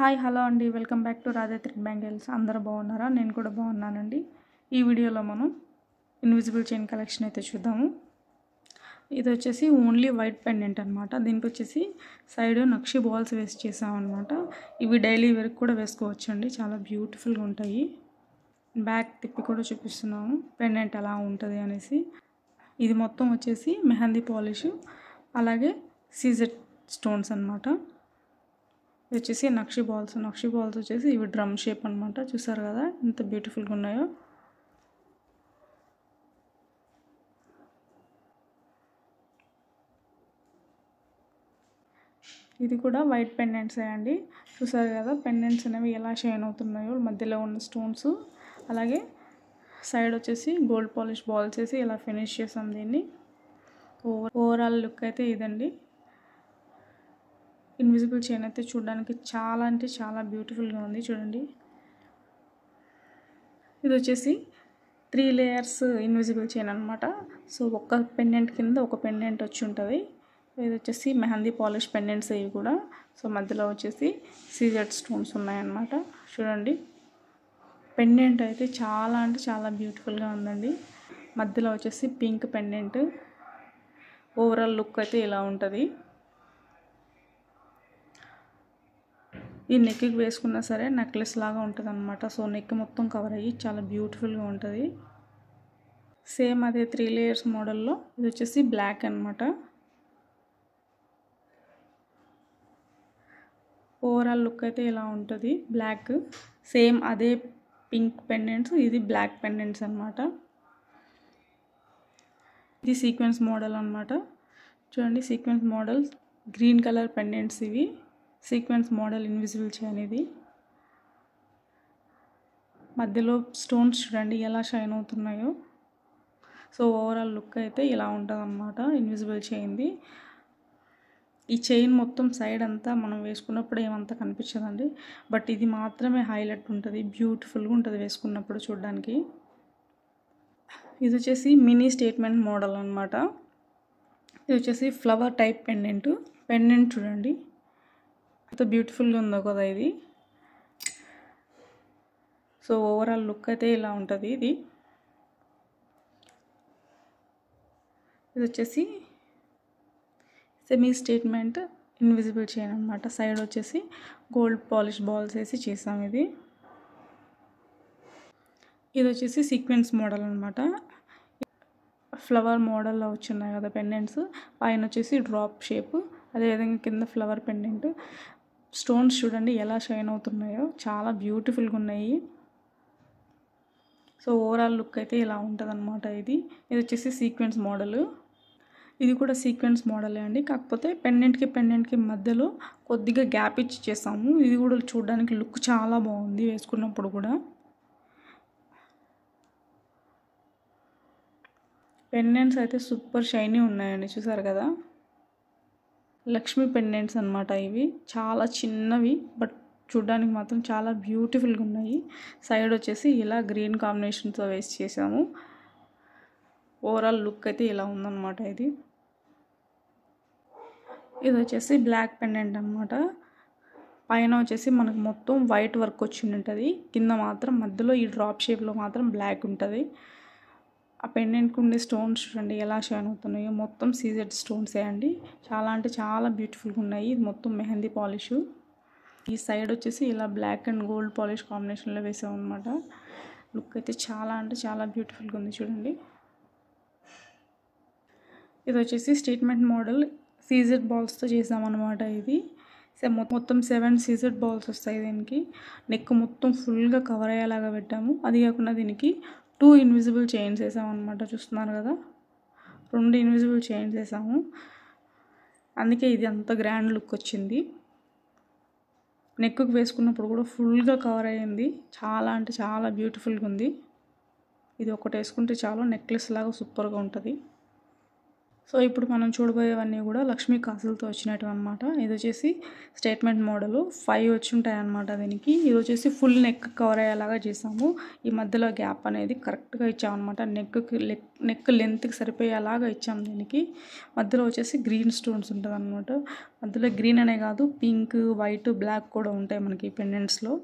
Hi hello అండి, welcome back to Radha thread bangles. అందరూ బాగున్నారా? నేను కూడా బాగున్నానండి. ఈ వీడియోలో మనం ఇన్విజిబుల్ చైన్ కలెక్షన్ అయితే చూద్దాము. ఇది వచ్చేసి ఓన్లీ వైట్ పెండెంట్ అనమాట. దీనికి వచ్చేసి సైడ్ నక్షి బాల్స్ వేస్ట్ చేసామన్నమాట. ఇవి డైలీ వేర్కి కూడా వేసుకోవచ్చు అండి, చాలా బ్యూటిఫుల్గా ఉంటాయి. బ్యాక్ తిప్పి కూడా చూపిస్తున్నాము పెండెంట్ ఎలా ఉంటుంది అనేసి. ఇది మొత్తం వచ్చేసి మెహందీ పాలిష్, అలాగే సీజర్ స్టోన్స్ అనమాట. ఇది వచ్చేసి నక్షి బాల్స్ వచ్చేసి ఇవి డ్రమ్ షేప్ అనమాట. చూసారు కదా ఎంత బ్యూటిఫుల్గా ఉన్నాయో. ఇది కూడా వైట్ పెండెంట్సే అండి. చూసారు కదా పెండెంట్స్ అనేవి ఎలా షైన్ అవుతున్నాయో, మధ్యలో ఉన్న స్టోన్స్. అలాగే సైడ్ వచ్చేసి గోల్డ్ పాలిష్ బాల్స్ వేసి ఇలా ఫినిష్ చేసాం దీన్ని. ఓవరాల్ లుక్ అయితే ఇదండి. ఇన్విజిబుల్ చైన్ అయితే చూడడానికి చాలా అంటే చాలా బ్యూటిఫుల్గా ఉంది, చూడండి. ఇది వచ్చేసి 3 లేయర్స్ ఇన్విజిబుల్ చైన్ అనమాట. సో ఒక పెండెంట్ కింద ఒక పెండెంట్ వచ్చి ఉంటుంది. ఇది వచ్చేసి మెహందీ పాలిష్ పెండెంట్స్ ఇవి కూడా. సో మధ్యలో వచ్చేసి సీజెడ్ స్టోన్స్ ఉన్నాయన్నమాట. చూడండి పెండెంట్ అయితే చాలా అంటే చాలా బ్యూటిఫుల్గా ఉందండి. మధ్యలో వచ్చేసి పింక్ పెండెంట్. ఓవరాల్ లుక్ అయితే ఇలా ఉంటుంది. ఈ నెక్కి వేసుకున్నా సరే నెక్లెస్ లాగా ఉంటుంది అనమాట. సో నెక్ మొత్తం కవర్ అయ్యి చాలా బ్యూటిఫుల్గా ఉంటుంది. సేమ్ అదే 3 లేయర్స్ మోడల్లో ఇది వచ్చేసి బ్లాక్ అనమాట. ఓవరాల్ లుక్ అయితే ఇలా ఉంటుంది. బ్లాక్ సేమ్ అదే పింక్ పెండెంట్స్, ఇది బ్లాక్ పెండెంట్స్ అనమాట. ఇది సీక్వెన్స్ మోడల్ అనమాట. చూడండి sequence model green colour pendants ఇవి. సీక్వెన్స్ మోడల్ ఇన్విజిబుల్ చైన్ ఇది. మధ్యలో స్టోన్స్ చూడండి ఎలా షైన్ అవుతున్నాయో. సో ఓవరాల్ లుక్ అయితే ఇలా ఉంటుంది అన్నమాట ఇన్విజిబుల్ చైన్ది. ఈ చైన్ మొత్తం సైడ్ అంతా మనం వేసుకున్నప్పుడు ఏమంతా కనిపించదండి, బట్ ఇది మాత్రమే హైలైట్ ఉంటుంది, బ్యూటిఫుల్గా ఉంటుంది వేసుకున్నప్పుడు చూడడానికి. ఇది వచ్చేసి మినీ స్టేట్మెంట్ మోడల్ అనమాట. ఇది వచ్చేసి ఫ్లవర్ టైప్ పెండెంట్ చూడండి ఎంత బ్యూటిఫుల్గా ఉందో కదా ఇది. సో ఓవరాల్ లుక్ అయితే ఇలా ఉంటుంది ఇది. ఇది వచ్చేసి సెమీ స్టేట్మెంట్ ఇన్విజిబుల్ చైన్ అనమాట. సైడ్ వచ్చేసి గోల్డ్ పాలిష్ బాల్స్ వేసి చేసాం ఇది. ఇది వచ్చేసి సీక్వెన్స్ మోడల్ అనమాట. ఫ్లవర్ మోడల్లో వచ్చున్నాయి కదా పెండెంట్స్. పైన వచ్చేసి డ్రాప్ షేప్, అదేవిధంగా కింద ఫ్లవర్ పెండెంట్. స్టోన్స్ చూడండి ఎలా షైన్ అవుతున్నాయో, చాలా బ్యూటిఫుల్గా ఉన్నాయి. సో ఓవరాల్ లుక్ అయితే ఇలా ఉంటుంది అనమాట ఇది. ఇది వచ్చేసి సీక్వెన్స్ మోడల్. ఇది కూడా సీక్వెన్స్ మోడలే అండి, కాకపోతే పెండెంట్కి మధ్యలో కొద్దిగా గ్యాప్ ఇచ్చి చేసాము. ఇది కూడా చూడడానికి లుక్ చాలా బాగుంది వేసుకున్నప్పుడు కూడా. పెండెంట్స్ అయితే సూపర్ షైనీ ఉన్నాయండి, చూసారు కదా. లక్ష్మీ పెండెంట్స్ అనమాట ఇవి. చాలా చిన్నవి బట్ చూడడానికి మాత్రం చాలా బ్యూటిఫుల్గా ఉన్నాయి. సైడ్ వచ్చేసి ఇలా గ్రీన్ కాంబినేషన్తో వేస్ట్ చేసాము. ఓవరాల్ లుక్ అయితే ఇలా ఉందన్నమాట ఇది. ఇది వచ్చేసి బ్లాక్ పెండెంట్ అనమాట. పైన వచ్చేసి మనకు మొత్తం వైట్ వర్క్ వచ్చి ఉంటుంది, కింద మాత్రం మధ్యలో ఈ డ్రాప్ షేప్లో మాత్రం బ్లాక్ ఉంటుంది. ఆ పెండెంట్కి ఉండే స్టోన్స్ చూడండి ఎలా షైన్ అవుతున్నాయో, మొత్తం సీజెడ్ స్టోన్సే అండి. చాలా అంటే చాలా బ్యూటిఫుల్గా ఉన్నాయి. ఇది మొత్తం మెహందీ పాలిష్. ఈ సైడ్ వచ్చేసి ఇలా బ్లాక్ అండ్ గోల్డ్ పాలిష్ కాంబినేషన్లో వేసాం అనమాట. లుక్ అయితే చాలా అంటే చాలా బ్యూటిఫుల్గా ఉంది, చూడండి. ఇది వచ్చేసి స్టేట్మెంట్ మోడల్ సీజెడ్ బాల్స్తో చేసామన్నమాట ఇది. మొత్తం 7 సీజెడ్ బాల్స్ వస్తాయి దీనికి. నెక్ మొత్తం ఫుల్గా కవర్ అయ్యేలాగా పెట్టాము. అది కాకుండా దీనికి 2 ఇన్విజిబుల్ చైన్స్ వేసామన్నమాట. చూస్తున్నారు కదా, 2 ఇన్విజిబుల్ చైన్స్ వేసాము. అందుకే ఇది అంత గ్రాండ్ లుక్ వచ్చింది. నెక్కు వేసుకున్నప్పుడు కూడా ఫుల్గా కవర్ అయ్యింది. చాలా అంటే చాలా బ్యూటిఫుల్గా ఉంది. ఇది ఒకటి వేసుకుంటే చాలు నెక్లెస్ లాగా సూపర్గా ఉంటుంది. సో ఇప్పుడు మనం చూడబోయేవన్నీ కూడా లక్ష్మీ కాసులతో వచ్చినట్టు అనమాట. ఇది వచ్చేసి స్టేట్మెంట్ మోడల్ 5 వచ్చి ఉంటాయి అనమాట దీనికి. ఇది వచ్చేసి ఫుల్ నెక్ కవర్ అయ్యేలాగా చేసాము. ఈ మధ్యలో గ్యాప్ అనేది కరెక్ట్గా ఇచ్చామన్నమాట. నెక్ లెంత్కి సరిపోయేలాగా ఇచ్చాము దీనికి. మధ్యలో వచ్చేసి గ్రీన్ స్టోన్స్ ఉంటుంది అనమాట. మధ్యలో గ్రీన్ అనే కాదు, పింక్, వైట్, బ్లాక్ కూడా ఉంటాయి మనకి పెండెంట్స్లో.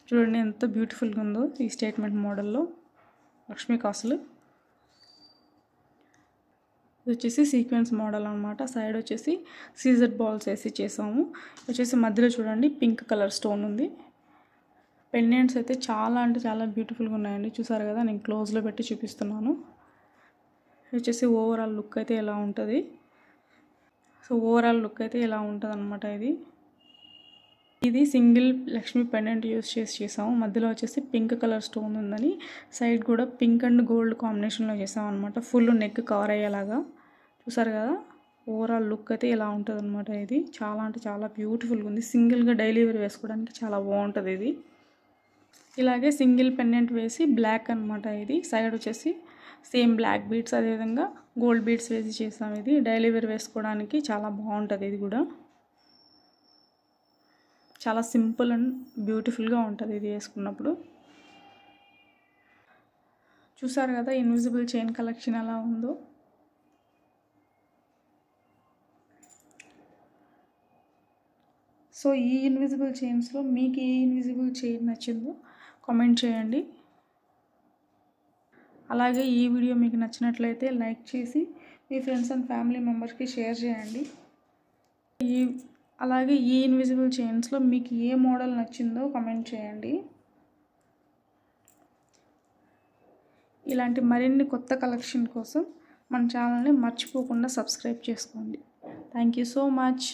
చూడండి ఎంత బ్యూటిఫుల్గా ఉందో ఈ స్టేట్మెంట్ మోడల్లో లక్ష్మీ కాసులు. ఇది వచ్చేసి సీక్వెన్స్ మోడల్ అనమాట. సైడ్ వచ్చేసి సీజర్ బాల్స్ వేసి చేసాము. వచ్చేసి మధ్యలో చూడండి పింక్ కలర్ స్టోన్ ఉంది. పెండెంట్స్ అయితే చాలా అంటే చాలా బ్యూటిఫుల్గా ఉన్నాయండి. చూసారు కదా, నేను క్లోజ్లో పెట్టి చూపిస్తున్నాను. వచ్చేసి ఓవరాల్ లుక్ అయితే ఎలా ఉంటుంది. సో ఓవరాల్ లుక్ అయితే ఎలా ఉంటుంది అనమాట. ఇది సింగిల్ లక్ష్మీ పెండెంట్ యూస్ చేసాము. మధ్యలో వచ్చేసి పింక్ కలర్ స్టోన్ ఉందని సైడ్ కూడా పింక్ అండ్ గోల్డ్ కాంబినేషన్లో చేసాం అనమాట. ఫుల్ నెక్ కవర్ అయ్యేలాగా. చూసారు కదా, ఓవరాల్ లుక్ అయితే ఇలా ఉంటుంది అనమాట. ఇది చాలా అంటే చాలా బ్యూటిఫుల్గా ఉంది. సింగిల్గా డైలీ వేర్ వేసుకోవడానికి చాలా బాగుంటుంది ఇది. ఇలాగే సింగిల్ పెండెంట్ వేసి బ్లాక్ అనమాట. ఇది సైడ్ వచ్చేసి సేమ్ బ్లాక్ బీడ్స్, అదేవిధంగా గోల్డ్ బీడ్స్ వేసి చేసాం. ఇది డైలీ వేర్ వేసుకోవడానికి చాలా బాగుంటుంది. ఇది కూడా చాలా సింపుల్ అండ్ బ్యూటిఫుల్గా ఉంటుంది ఇది వేసుకున్నప్పుడు. చూసారు కదా ఇన్విజిబుల్ చైన్ కలెక్షన్ ఎలా ఉందో. సో ఈ ఇన్విజిబుల్ చైన్స్లో మీకు ఏ ఇన్విజిబుల్ చైన్ నచ్చిందో కామెంట్ చేయండి. అలాగే ఈ వీడియో మీకు నచ్చినట్లయితే లైక్ చేసి మీ ఫ్రెండ్స్ అండ్ ఫ్యామిలీ మెంబర్స్కి షేర్ చేయండి. అలాగే ఈ ఇన్విజిబుల్ చైన్స్లో మీకు ఏ మోడల్ నచ్చిందో కామెంట్ చేయండి. ఇలాంటి మరిన్ని కొత్త కలెక్షన్ కోసం మన ఛానల్ని మర్చిపోకుండా సబ్స్క్రైబ్ చేసుకోండి. Thank you so much.